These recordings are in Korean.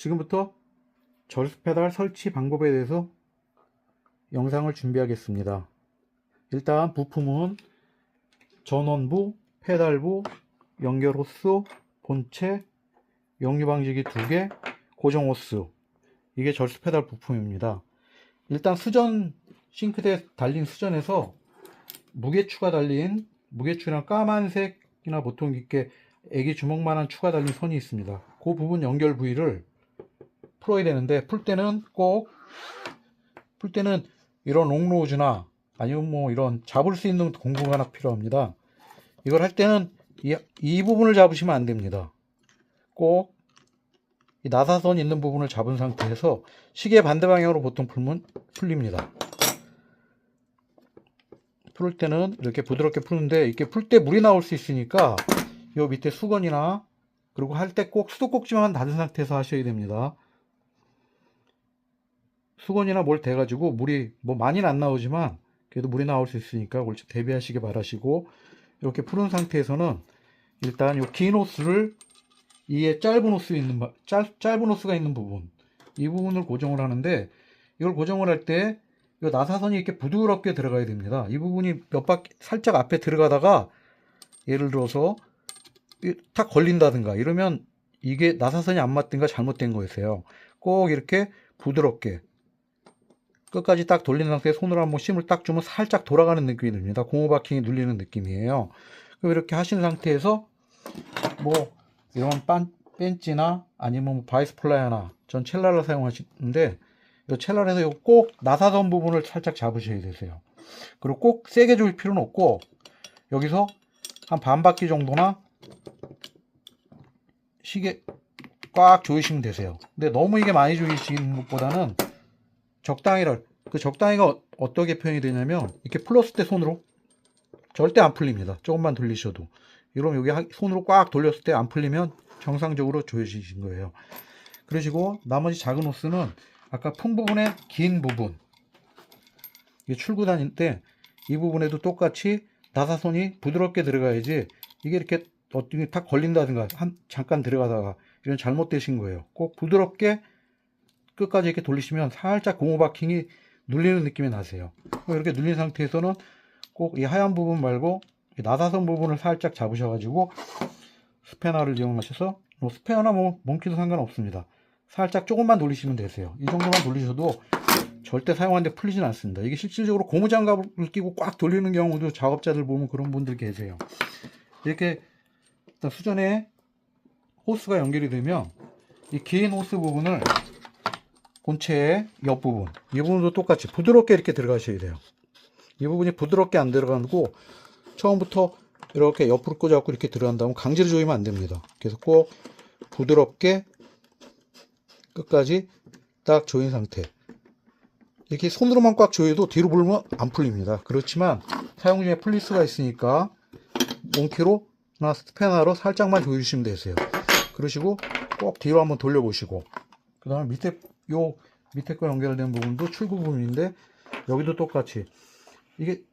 지금부터 절수 페달 설치 방법에 대해서 영상을 준비하겠습니다. 일단 부품은 전원부, 페달부, 연결 호스, 본체, 역류 방지기 2개, 고정 호스. 이게 절수 페달 부품입니다. 일단 수전, 싱크대에 달린 수전에서 무게추가 달린, 무게추랑 까만색이나 보통 이렇게 애기 주먹만한 추가 달린 선이 있습니다. 그 부분 연결 부위를 풀어야 되는데, 풀 때는 이런 롱로즈나 아니면 뭐 이런 잡을 수 있는 공구가 하나 필요합니다. 이걸 할 때는 이 부분을 잡으시면 안 됩니다. 꼭 이 나사선 있는 부분을 잡은 상태에서 시계 반대 방향으로 보통 풀면 풀립니다. 풀 때는 이렇게 부드럽게 푸는데, 이렇게 풀 때 물이 나올 수 있으니까 요 밑에 수건이나, 그리고 할 때 꼭 수도꼭지만 닫은 상태에서 하셔야 됩니다. 수건이나 뭘 대가지고 물이 뭐 많이는 안 나오지만 그래도 물이 나올 수 있으니까 그걸 대비하시기 바라시고, 이렇게 푸른 상태에서는 일단 요 긴 호스를 이에 짧은 호스가 있는 부분, 이 부분을 고정을 하는데, 이걸 고정을 할 때 이 나사선이 이렇게 부드럽게 들어가야 됩니다. 이 부분이 몇 바퀴 살짝 앞에 들어가다가 예를 들어서 탁 걸린다든가 이러면 이게 나사선이 안 맞든가 잘못된 거였어요. 꼭 이렇게 부드럽게 끝까지 딱 돌린 상태에 손으로 한번 힘을 딱 주면 살짝 돌아가는 느낌이 듭니다. 고무바킹이 눌리는 느낌이에요. 이렇게 하신 상태에서 뭐 이런 벤치나 아니면 바이스 플라이어나, 전 첼라를 사용하시는데, 이 첼라에서 꼭 나사선 부분을 살짝 잡으셔야 되세요. 그리고 꼭 세게 조일 필요는 없고, 여기서 한 반 바퀴 정도나 시계 꽉 조이시면 되세요. 근데 너무 이게 많이 조이시는 것보다는 적당히가 어떻게 표현이 되냐면, 이렇게 풀었을 때 손으로 절대 안 풀립니다. 조금만 돌리셔도. 이러면 여기 손으로 꽉 돌렸을 때 안 풀리면 정상적으로 조여지신 거예요. 그러시고 나머지 작은 호스는 아까 품 부분의 긴 부분, 출구 다닐 때 이 부분에도 똑같이 나사선이 부드럽게 들어가야지, 이게 이렇게 어떻게 탁 걸린다든가 잠깐 들어가다가 이런 잘못되신 거예요. 꼭 부드럽게 끝까지 이렇게 돌리시면 살짝 고무바킹이 눌리는 느낌이 나세요. 이렇게 눌린 상태에서는 꼭 이 하얀 부분 말고 나사선 부분을 살짝 잡으셔가지고 스패너를 이용하셔서, 뭐 스패너나 뭐 몽키도 상관없습니다. 살짝 조금만 돌리시면 되세요. 이 정도만 돌리셔도 절대 사용하는데 풀리진 않습니다. 이게 실질적으로 고무장갑을 끼고 꽉 돌리는 경우도 작업자들 보면 그런 분들 계세요. 이렇게 일단 수전에 호스가 연결이 되면 이 긴 호스 부분을 본체의 옆부분, 이 부분도 똑같이 부드럽게 이렇게 들어가셔야 돼요. 이 부분이 부드럽게 안 들어가고 처음부터 이렇게 옆으로 꽂아갖고 이렇게 들어간다면 강제로 조이면 안 됩니다. 그래서 꼭 부드럽게 끝까지 딱 조인 상태. 이렇게 손으로만 꽉 조여도 뒤로 불면 안 풀립니다. 그렇지만 사용 중에 풀릴 수가 있으니까 몽키로나 스패너로 살짝만 조여주시면 되세요. 그러시고 꼭 뒤로 한번 돌려보시고, 그 다음에 밑에 거 연결된 부분도 출구 부분인데, 여기도 똑같이 이게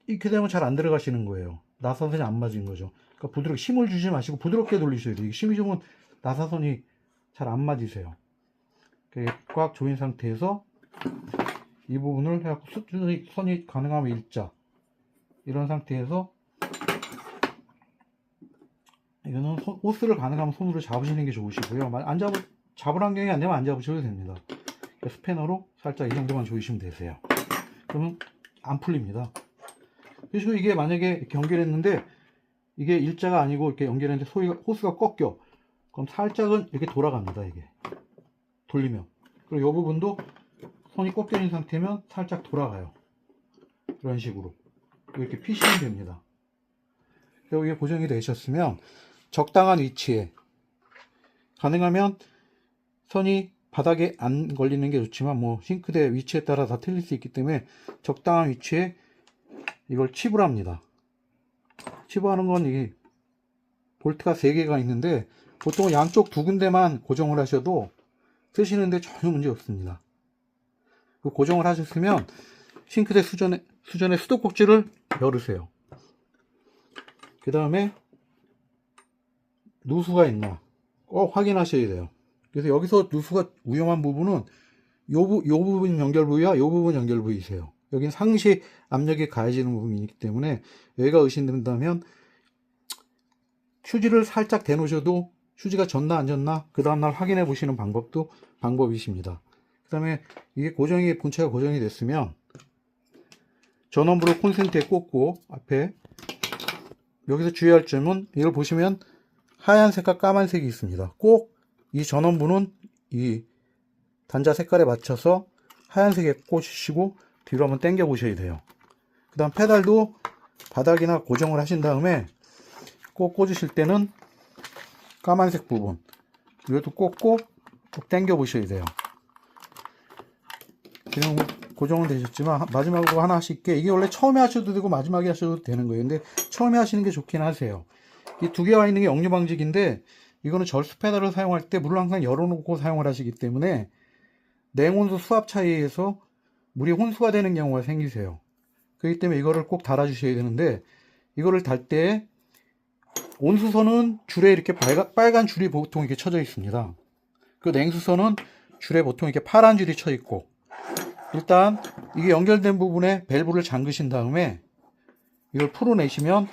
이렇게 되면 잘 안 들어가시는 거예요. 나사선이 안 맞은 거죠. 그러니까 부드럽게 힘을 주지 마시고 부드럽게 돌리셔야 돼요. 힘이 주면 나사선이 잘 안 맞으세요. 꽉 조인 상태에서 이 부분을 해갖고 선이 가능하면 일자, 이런 상태에서 이거는 호스를 가능하면 손으로 잡으시는 게 좋으시고요. 잡을 환경이 안 되면 안 잡으셔도 됩니다. 스패너로 살짝 이 정도만 조이시면 되세요. 그러면 안 풀립니다. 그리고 이게 만약에 이렇게 연결했는데 이게 일자가 아니고 이렇게 연결했는데 호스가 꺾여, 그럼 살짝은 이렇게 돌아갑니다. 이게 돌리면. 그리고 이 부분도 손이 꺾여 있는 상태면 살짝 돌아가요. 이런 식으로 이렇게 피시면 됩니다. 여기에 고정이 되셨으면 적당한 위치에, 가능하면 선이 바닥에 안 걸리는 게 좋지만 뭐 싱크대 위치에 따라 다 틀릴 수 있기 때문에 적당한 위치에 이걸 칩을 합니다. 칩하는 건 이 볼트가 3개가 있는데, 보통 양쪽 2군데만 고정을 하셔도 쓰시는데 전혀 문제 없습니다. 그 고정을 하셨으면 싱크대 수전의 수도꼭지를 열으세요. 그 다음에 누수가 있나 꼭 확인하셔야 돼요. 그래서 여기서 누수가 위험한 부분은 요 부분 연결 부위와 요 부분 연결 부위세요. 여긴 상시 압력이 가해지는 부분이기 때문에 여기가 의심된다면 휴지를 살짝 대놓으셔도 휴지가 졌나 안 졌나 그 다음날 확인해 보시는 방법도 방법이십니다. 그 다음에 이게 본체가 고정이 됐으면 전원부를 콘센트에 꽂고 앞에 여기서 주의할 점은 이걸 보시면 하얀색과 까만색이 있습니다. 꼭 이 전원부는 이 단자 색깔에 맞춰서 하얀색에 꽂으시고 뒤로 한번 당겨 보셔야 돼요. 그 다음 페달도 바닥이나 고정을 하신 다음에 꼭 꽂으실 때는 까만색 부분 이것도 꽂고 꼭 당겨 보셔야 돼요. 지금 고정은 되셨지만 마지막으로 하나 하실게. 이게 원래 처음에 하셔도 되고 마지막에 하셔도 되는 거예요. 근데 처음에 하시는 게 좋긴 하세요. 이 두 개와 있는 게 역류 방지기인데 이거는 절수 페달을 사용할 때 물을 항상 열어놓고 사용을 하시기 때문에 냉온수 수압 차이에서 물이 혼수가 되는 경우가 생기세요. 그렇기 때문에 이거를 꼭 달아주셔야 되는데 이거를 달 때 온수선은 줄에 이렇게 빨간 줄이 보통 이렇게 쳐져 있습니다. 그 냉수선은 줄에 보통 이렇게 파란 줄이 쳐 있고 일단 이게 연결된 부분에 밸브를 잠그신 다음에 이걸 풀어내시면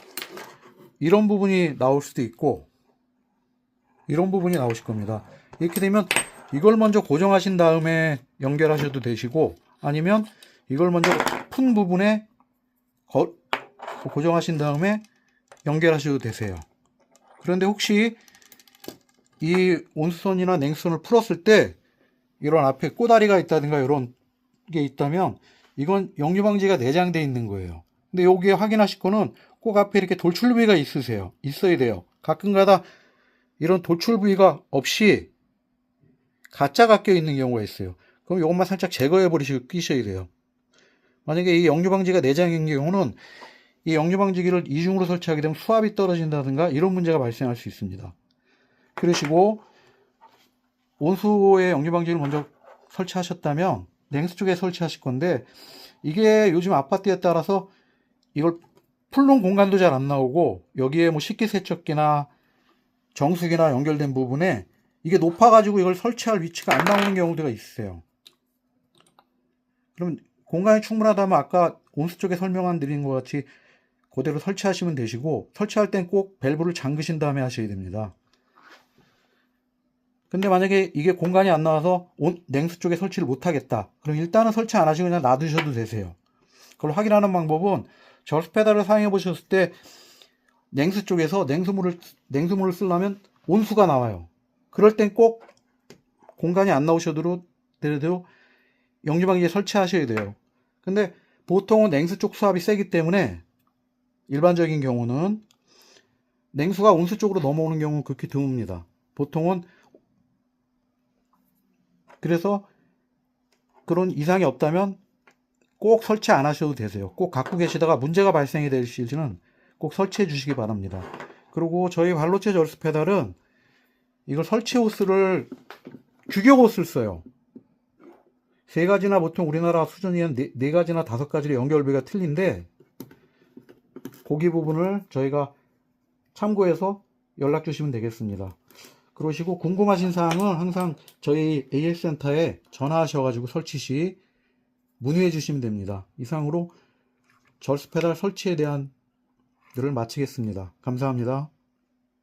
이런 부분이 나올 수도 있고 이런 부분이 나오실 겁니다. 이렇게 되면 이걸 먼저 고정하신 다음에 연결하셔도 되시고 아니면 이걸 먼저 푼 부분에 고정하신 다음에 연결하셔도 되세요. 그런데 혹시 이 온수선이나 냉수선을 풀었을 때 이런 앞에 꼬다리가 있다든가 이런 게 있다면 이건 역류 방지가 내장되어 있는 거예요. 근데 여기에 확인하실 거는 꼭 앞에 이렇게 돌출 부위가 있어야 돼요. 가끔가다 이런 돌출 부위가 없이 가짜가 껴 있는 경우가 있어요. 그럼 이것만 살짝 제거해 버리시고 끼셔야 돼요. 만약에 이 역류 방지가 내장인 경우는 이 역류 방지기를 이중으로 설치하게 되면 수압이 떨어진다든가 이런 문제가 발생할 수 있습니다. 그러시고 온수의 역류 방지를 먼저 설치하셨다면 냉수 쪽에 설치하실 건데 이게 요즘 아파트에 따라서 이걸 풀놓은 공간도 잘 안 나오고 여기에 뭐 식기세척기나 정수기나 연결된 부분에 이게 높아가지고 이걸 설치할 위치가 안 나오는 경우가 있어요. 그럼 공간이 충분하다면 아까 온수 쪽에 설명한 드린 것 같이 그대로 설치하시면 되시고 설치할 땐 꼭 밸브를 잠그신 다음에 하셔야 됩니다. 근데 만약에 이게 공간이 안 나와서 냉수 쪽에 설치를 못 하겠다. 그럼 일단은 설치 안 하시고 그냥 놔두셔도 되세요. 그걸 확인하는 방법은 절수 페달을 사용해 보셨을 때 냉수 쪽에서 냉수물을 쓰려면 온수가 나와요. 그럴 땐 꼭 공간이 안 나오셔도 역류 방지에 설치하셔야 돼요. 근데 보통은 냉수 쪽 수압이 세기 때문에 일반적인 경우는 냉수가 온수 쪽으로 넘어오는 경우는 극히 드뭅니다. 보통은 그래서 그런 이상이 없다면 꼭 설치 안 하셔도 되세요. 꼭 갖고 계시다가 문제가 발생이 될 시는 꼭 설치해 주시기 바랍니다. 그리고 저희 반로체 절수 페달은 이걸 설치 호스를 규격 호스를 써요. 세 가지나 보통 우리나라 수준이 네 가지나 5가지로 연결비가 틀린데 고기 부분을 저희가 참고해서 연락 주시면 되겠습니다. 그러시고 궁금하신 사항은 항상 저희 AS센터에 전화하셔가지고 설치 시 문의해 주시면 됩니다. 이상으로 절수 페달 설치에 대한 글을 마치겠습니다. 감사합니다.